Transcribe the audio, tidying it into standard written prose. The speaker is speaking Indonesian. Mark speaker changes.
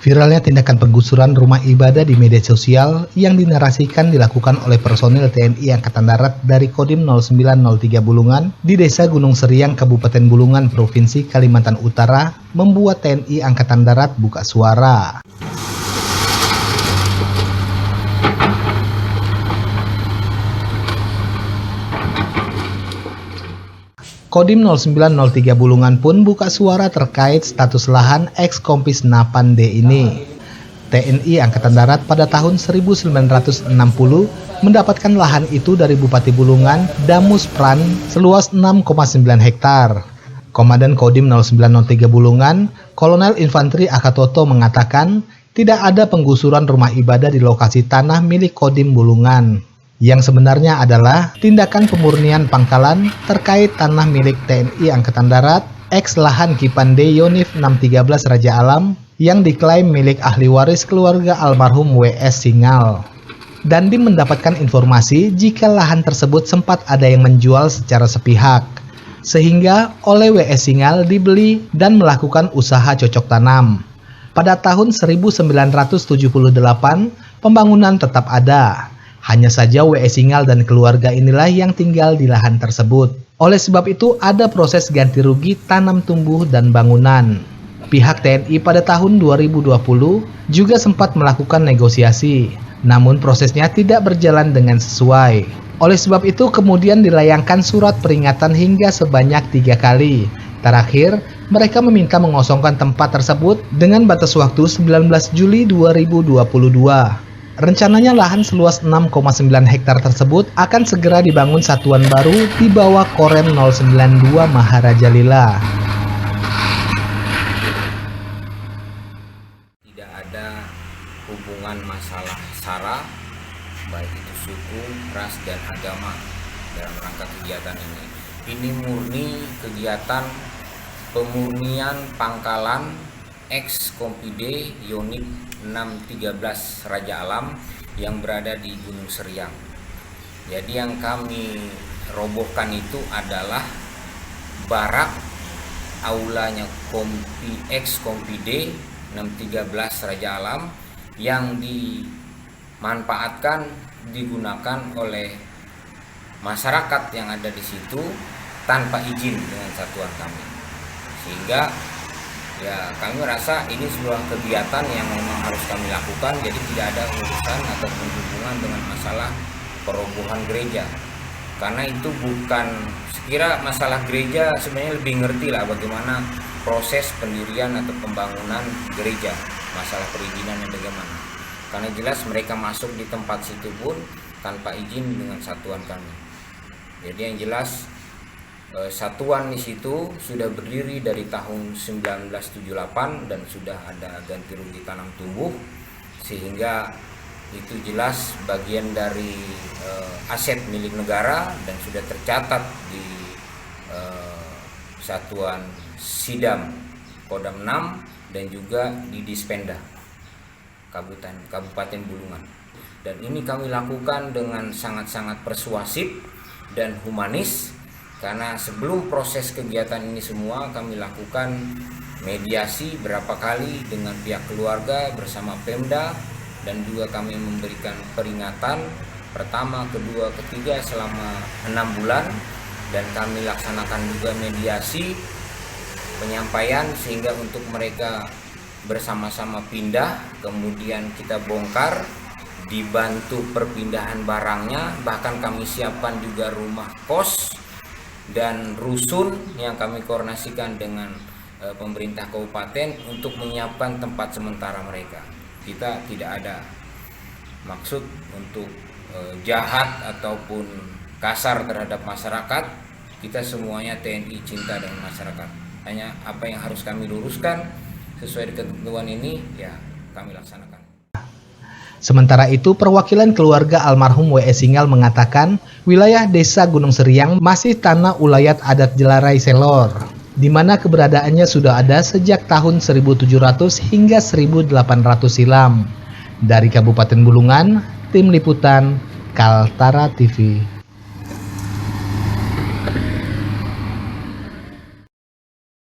Speaker 1: Viralnya tindakan penggusuran rumah ibadah di media sosial yang dinarasikan dilakukan oleh personil TNI Angkatan Darat dari Kodim 0903 Bulungan di Desa Gunung Seriang, Kabupaten Bulungan, Provinsi Kalimantan Utara, membuat TNI Angkatan Darat buka suara. Kodim 0903 Bulungan pun buka suara terkait status lahan eks-Kompis Napan D ini. TNI Angkatan Darat pada tahun 1960 mendapatkan lahan itu dari Bupati Bulungan, Damus Pran, seluas 6,9 hektar. Komandan Kodim 0903 Bulungan, Kolonel Infanteri Akatoto mengatakan tidak ada penggusuran rumah ibadah di lokasi tanah milik Kodim Bulungan, yang sebenarnya adalah tindakan pemurnian pangkalan terkait tanah milik TNI Angkatan Darat, eks lahan Kipande Yonif 613 Raja Alam, yang diklaim milik ahli waris keluarga almarhum W.S. Singal. Dandim mendapatkan informasi jika lahan tersebut sempat ada yang menjual secara sepihak, sehingga oleh W.S. Singal dibeli dan melakukan usaha cocok tanam. Pada tahun 1978, pembangunan tetap ada. Hanya saja W.S. Singal dan keluarga inilah yang tinggal di lahan tersebut. Oleh sebab itu ada proses ganti rugi tanam tumbuh dan bangunan. Pihak TNI pada tahun 2020 juga sempat melakukan negosiasi, namun prosesnya tidak berjalan dengan sesuai. Oleh sebab itu kemudian dilayangkan surat peringatan hingga sebanyak 3 kali. Terakhir, mereka meminta mengosongkan tempat tersebut dengan batas waktu 19 Juli 2022. Rencananya lahan seluas 6,9 hektar tersebut akan segera dibangun satuan baru di bawah Korem 092 Maharaja Lila.
Speaker 2: Tidak ada hubungan masalah SARA, baik itu suku, ras, dan agama dalam rangka kegiatan ini. Ini murni kegiatan pemurnian pangkalan eks-Kompide Yonif 613 Raja Alam yang berada di Gunung Seriang. Jadi yang kami robohkan itu adalah barak aulanya eks-Kompide 613 Raja Alam yang dimanfaatkan digunakan oleh masyarakat yang ada di situ tanpa izin dengan satuan kami. Sehingga ya kami merasa ini sebuah kegiatan yang memang harus kami lakukan, jadi tidak ada urusan ataupun hubungan dengan masalah perobohan gereja, karena itu bukan, sekira masalah gereja sebenarnya lebih ngerti lah bagaimana proses pendirian atau pembangunan gereja, masalah perizinan dan bagaimana, karena jelas mereka masuk di tempat situ pun tanpa izin dengan satuan kami. Jadi yang jelas satuan di situ sudah berdiri dari tahun 1978 dan sudah ada ganti rugi tanam tumbuh, sehingga itu jelas bagian dari aset milik negara dan sudah tercatat di satuan Sidam Kodam 6 dan juga di Dispenda Kabupaten Bulungan. Dan ini kami lakukan dengan sangat-sangat persuasif dan humanis, karena sebelum proses kegiatan ini semua kami lakukan mediasi berapa kali dengan pihak keluarga bersama Pemda, dan juga kami memberikan peringatan pertama, kedua, ketiga selama 6 bulan, dan kami laksanakan juga mediasi penyampaian sehingga untuk mereka bersama-sama pindah, kemudian kita bongkar, dibantu perpindahan barangnya, bahkan kami siapkan juga rumah kos dan rusun yang kami koordinasikan dengan pemerintah kabupaten untuk menyiapkan tempat sementara mereka. Kita tidak ada maksud untuk jahat ataupun kasar terhadap masyarakat. Kita semuanya TNI cinta dengan masyarakat. Hanya apa yang harus kami luruskan sesuai dengan ketentuan ini, ya kami laksanakan.
Speaker 1: Sementara itu, perwakilan keluarga almarhum W.S. Singal mengatakan wilayah Desa Gunung Seriang masih tanah ulayat adat Jelarai Selor, di mana keberadaannya sudah ada sejak tahun 1700 hingga 1800 silam. Dari Kabupaten Bulungan, Tim Liputan, Kaltara TV.